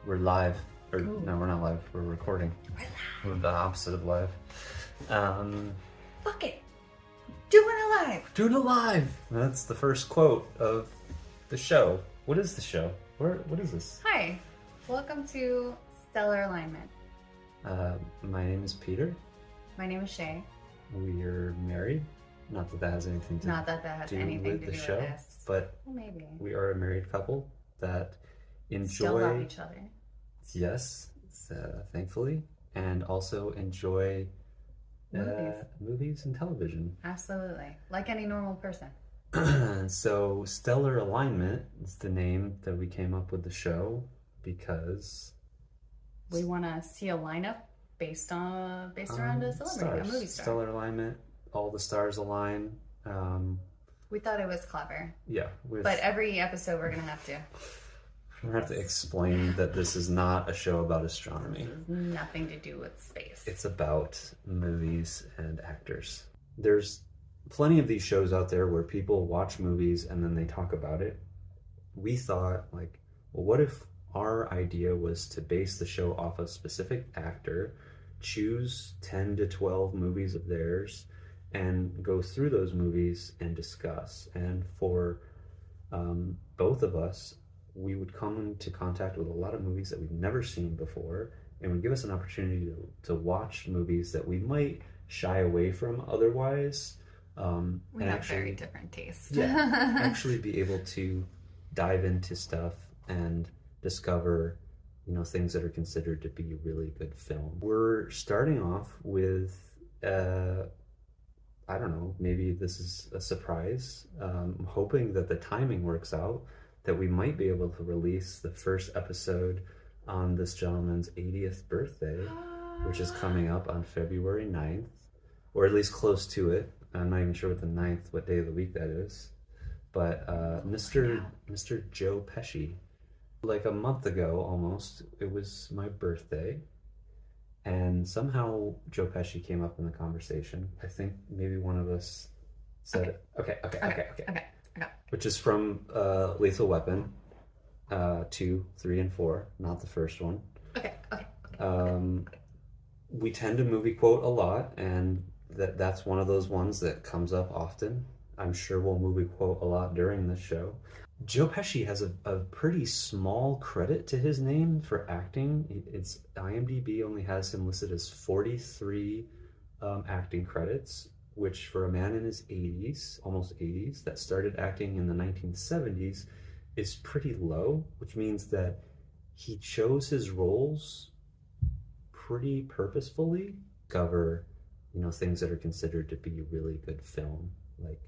We're live. Or Ooh. no, we're not live. We're recording. We're the opposite of live. Fuck it. Doing it live. Doing it live. That's the first quote of the show. What is the show? What is this? Hi. Welcome to Stellar Alignment. My name is Peter. My name is Shay. We're married. Not that that has anything to Not that that has do anything with to the do show, with this. but Well, maybe. we are a married couple that enjoy Still love each other. Yes, thankfully, and also enjoy movies and television. Absolutely. Like any normal person. So, Stellar Alignment is the name that we came up with the show because We want to see a lineup based around a celebrity, stars. a movie star. Stellar Alignment, all the stars align. We thought it was clever. Yeah, But every episode we're going to have to. we're gonna have to explain that this is not a show about astronomy. This has nothing to do with space. It's about movies and actors. There's plenty of these shows out there where people watch movies and then they talk about it. We thought, like, well, what if our idea was to base the show off a specific actor, choose 10 to 12 movies of theirs, and go through those movies and discuss. And for both of us, we would come into contact with a lot of movies that we've never seen before, and would give us an opportunity to watch movies that we might shy away from otherwise. We have very different tastes. Yeah, actually be able to dive into stuff and discover, things that are considered to be really good film. We're starting off with, I don't know, maybe this is a surprise. I'm hoping that the timing works out, that we might be able to release the first episode on this gentleman's 80th birthday, which is coming up on February 9th, or at least close to it. I'm not even sure what day of the week that is. But Mr. Joe Pesci, like a month ago almost, it was my birthday, and somehow Joe Pesci came up in the conversation. I think maybe one of us said, okay. Which is from Lethal Weapon 2, 3, and 4, not the first one. Okay. We tend to movie quote a lot, and that's one of those ones that comes up often. I'm sure we'll movie quote a lot during this show. Joe Pesci has a pretty small credit to his name for acting. It's IMDb only has him listed as 43 acting credits, which for a man in his 80s, almost 80s, that started acting in the 1970s is pretty low, which means that he chose his roles pretty purposefully. Cover, things that are considered to be really good film. Like,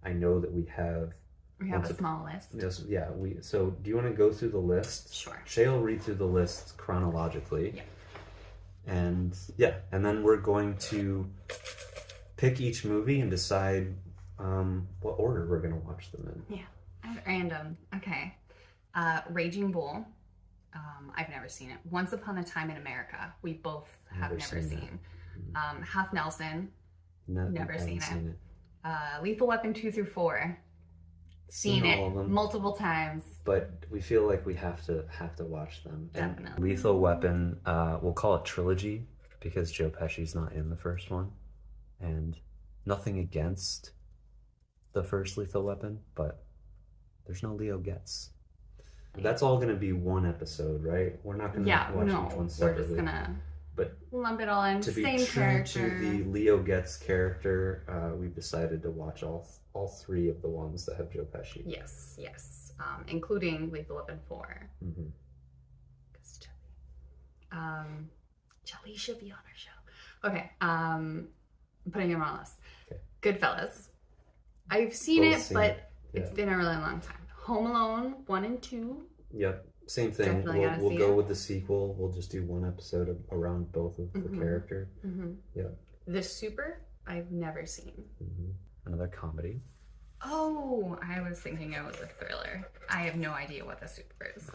I know that we have a small list. Yes, yeah. So do you want to go through the list? Sure. Shay will read through the list chronologically. Yeah. And then we're going to pick each movie and decide what order we're going to watch them in. Yeah. Random. Okay. Raging Bull. I've never seen it. Once Upon a Time in America. We both have never seen. Half Nelson. Never seen it. Lethal Weapon 2 through 4. Seen all it of them, multiple times. but we feel like we have to watch them. Definitely. And Lethal Weapon, we'll call it trilogy because Joe Pesci's not in the first one, and nothing against the first Lethal Weapon, but there's no Leo Getz. That's all going to be one episode, right? We're not going to watch each one separately. We're just gonna lump it all in. To be Same true character. to the Leo Getz character, we've decided to watch all three of the ones that have Joe Pesci. Yes. Including Lethal Weapon 4. Mm-hmm. Because Jelly should be on our show. Okay. Putting him on a list. Okay. Goodfellas. I've seen Both it, seen but it. it's been a really long time. Home Alone 1 and 2. Yep. Same thing. Definitely gotta We'll see go it. with the sequel. We'll just do one episode around both of the character. Mm-hmm. Yeah. The Super, I've never seen. Mm-hmm. Another comedy. Oh, I was thinking it was a thriller. I have no idea what The Super is.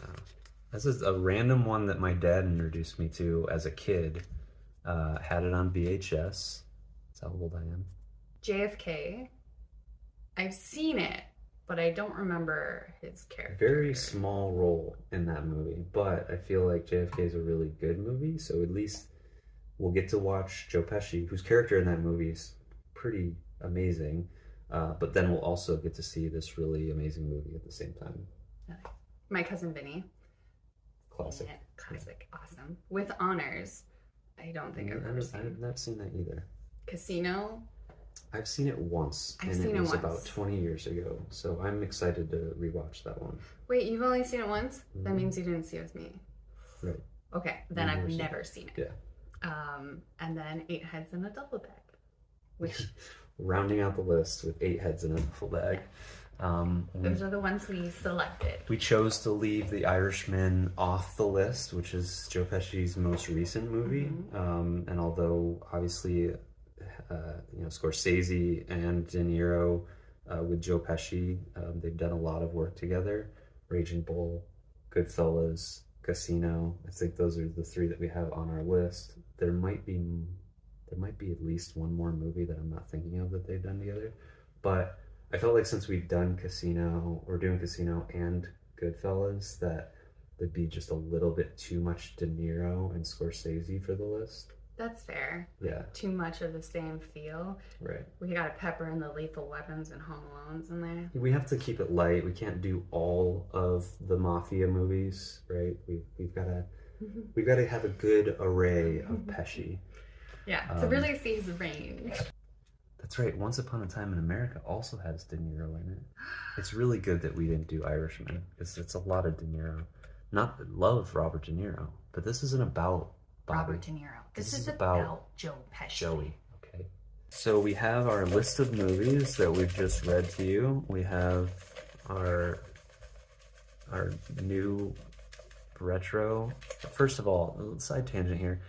This is a random one that my dad introduced me to as a kid. Had it on VHS. That's how old I am. JFK. I've seen it, but I don't remember his character. Very small role in that movie, but I feel like JFK is a really good movie, so at least we'll get to watch Joe Pesci, whose character in that movie is pretty amazing, but then we'll also get to see this really amazing movie at the same time. My Cousin Vinny. Classic. Classic. Yeah. Awesome. With honors. I don't think I've ever seen. I've not seen that either. Casino. I've seen it once, and it was about 20 years ago, so I'm excited to rewatch that one. Wait, you've only seen it once? Mm-hmm. That means you didn't see it with me. Right. Okay, then I've never seen it. Yeah. And then 8 Heads in a Duffel Bag, which rounding out the list with 8 Heads in a Duffel Bag. Those are the ones we selected. We chose to leave The Irishman off the list, which is Joe Pesci's most recent movie. Mm-hmm. And although obviously, Scorsese and De Niro with Joe Pesci, they've done a lot of work together. Raging Bull, Goodfellas, Casino. I think those are the 3 that we have on our list. There might be at least one more movie that I'm not thinking of that they've done together, but I felt like since we've done Casino, we're doing Casino and Goodfellas, that there'd be just a little bit too much De Niro and Scorsese for the list. That's fair. Yeah. Too much of the same feel. Right. We gotta pepper in the Lethal Weapons and Home Alones in there. We have to keep it light. We can't do all of the mafia movies, right? We've gotta have a good array of Pesci. Yeah, to really see his range. That's right. Once Upon a Time in America also has De Niro in it. It's really good that we didn't do Irishman. It's a lot of De Niro. Not that love Robert De Niro, but this isn't about Bobby. Robert De Niro. This is about Joe Pesci. Joey. Okay. So we have our list of movies that we've just read to you. We have our new retro. First of all, a side tangent here.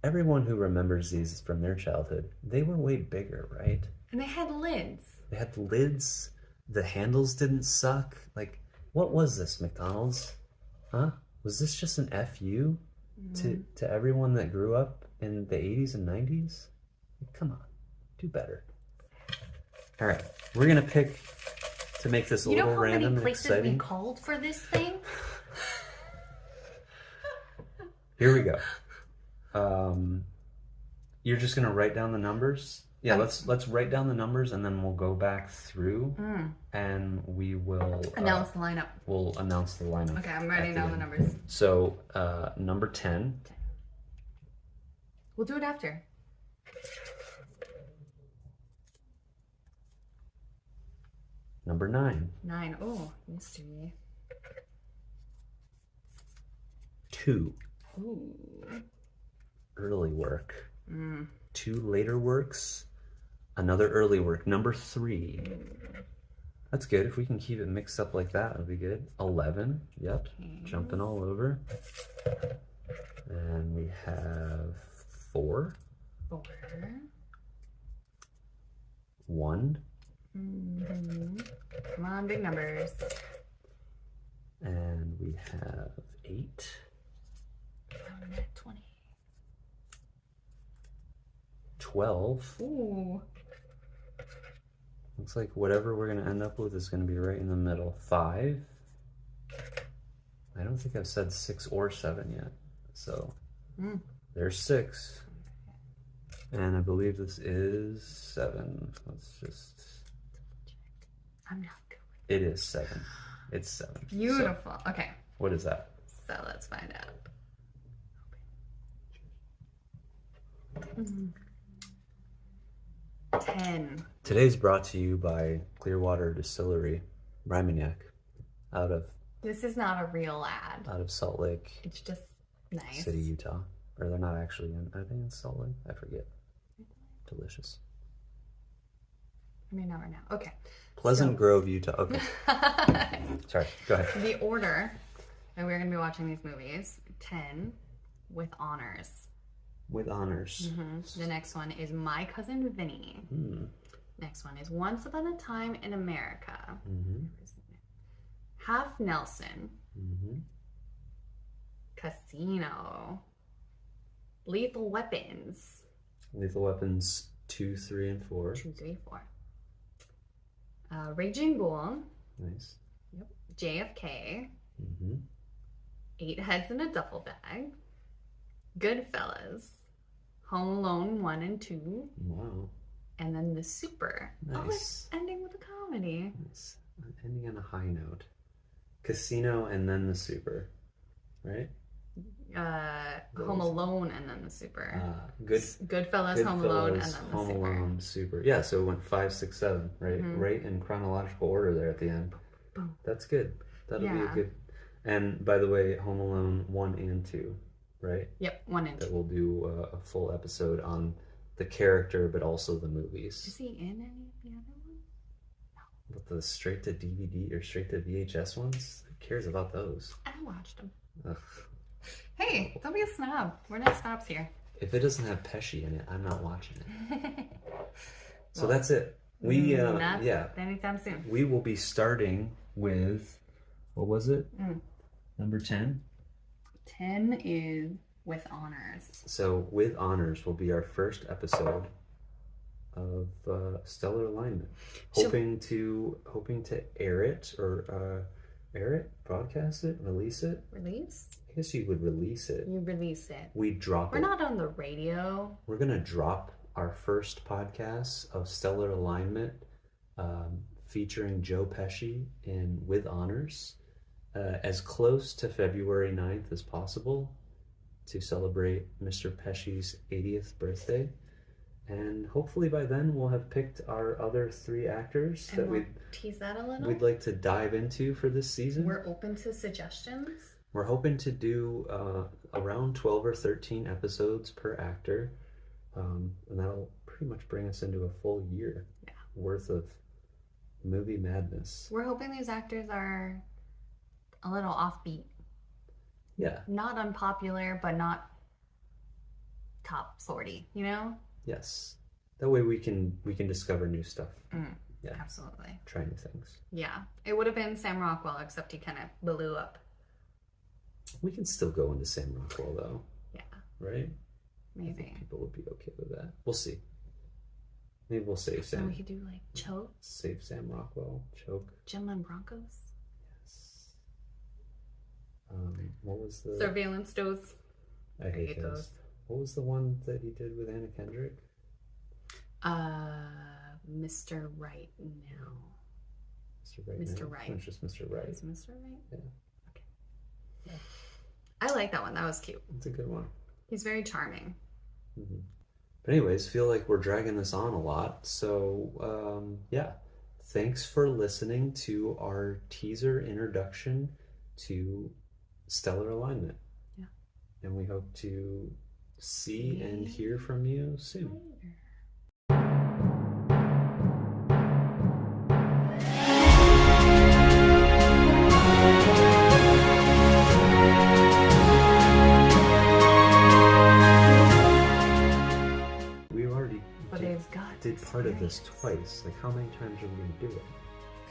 Everyone who remembers these from their childhood, they were way bigger, right? And they had lids. They had lids. The handles didn't suck. Like, what was this, McDonald's? Huh? Was this just an FU to everyone that grew up in the 80s and 90s? Come on, do better. All right, we're gonna pick to make this a little random and exciting. You know how many places we called for this thing? Here we go. You're just gonna write down the numbers. Yeah, let's write down the numbers and then we'll go back through and we will announce the lineup. We'll announce the lineup. Okay, I'm writing down the numbers. So number 10. We'll do it after. Number 9. 9. Oh, mystery. 2. Ooh. Early work. 2 later works. Another early work. Number 3. That's good. If we can keep it mixed up like that, it'll be good. 11. Yep. Okay. Jumping all over. And we have 4. 4. 1. Come on, big numbers. And we have 8. 20. 12. Ooh. Looks like whatever we're going to end up with is going to be right in the middle. 5. I don't think I've said 6 or 7 yet. So there's 6. And I believe this is 7. Let's just... I'm not good. It is 7. It's 7. Beautiful. So, okay. What is that? So let's find out. 10. Today's brought to you by Clearwater Distillery, Rymaniac, out of... This is not a real ad. Out of Salt Lake. It's just nice. City, Utah. Or they're not actually in... Are they in Salt Lake? I forget. Delicious. I mean, never know. Okay. Pleasant Grove, Utah. Okay. Sorry, go ahead. The order that we're going to be watching these movies, 10 with honors. With honors. The next one is My Cousin Vinny. Next one is Once Upon a Time in America. Half Nelson. Casino. Lethal Weapons. Lethal Weapons 2, 3, and 4. 2, 3, 4. Raging Bull. Nice. Yep. JFK. Mm-hmm. 8 Heads in a Duffel Bag. Goodfellas. Home Alone 1 and 2. Wow. And then The Super. Nice. Oh, it's ending with a comedy. Nice. Ending on a high note. Casino and then The Super, right? Home Alone and then The Super. Goodfellas, Home Alone, and then The Home Super. Alone, Super. Yeah, so it went 5, 6, 7, right? Mm-hmm. Right in chronological order there at the end. Boom. That's good. That'll be a good. And by the way, Home Alone 1 and 2, right? Yep, 1 and 2. That we'll do a full episode on the character, but also the movies. Is he in any of the other ones? No. But the straight to DVD or straight to VHS ones? Who cares about those? I watched them. Ugh. Hey, don't be a snob. We're not snobs here. If it doesn't have Pesci in it, I'm not watching it. So that's it. Not anytime soon. We will be starting with, what was it? Number 10? 10 is With Honors. So With Honors will be our first episode of Stellar Alignment. Hoping to air it or broadcast it, release it. Release? I guess you would release it. You release it. We're not on the radio. We're gonna drop our first podcast of Stellar Alignment, featuring Joe Pesci in With Honors, as close to February 9th as possible to celebrate Mr. Pesci's 80th birthday. And hopefully by then we'll have picked our other 3 actors and we'll tease that a little. We'd like to dive into for this season. We're open to suggestions. We're hoping to do around 12 or 13 episodes per actor. And that'll pretty much bring us into a full year worth of movie madness. We're hoping these actors are a little offbeat. Yeah. Not unpopular, but not top 40, you know? Yes. That way we can discover new stuff. Yeah. Absolutely. Try new things. Yeah. It would have been Sam Rockwell, except he kind of blew up. We can still go into Sam Rockwell, though. Yeah. Right? Maybe. I think people would be okay with that. We'll see. Maybe we'll save Sam. So we could do like Choke. Save Sam Rockwell. Choke. Gentlemen Broncos. Yes. What was the... Surveillance Dose. I hate those. What was the one that he did with Anna Kendrick? Mr. Right Now. Mr. Right Mr. Now? Right. No, it's just Mr. Right. Is Mr. Right? Yeah. Okay. Yeah. I like that one. That was cute. It's a good one. He's very charming. Mm-hmm. But anyways, feel like we're dragging this on a lot. So, thanks for listening to our teaser introduction to Stellar Alignment. Yeah. And we hope to see and hear from you soon. Did part of this twice. Like, how many times are we going to do it?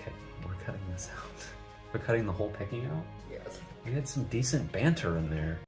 Okay, we're cutting this out. We're cutting the whole pecking out? Yes. We had some decent banter in there.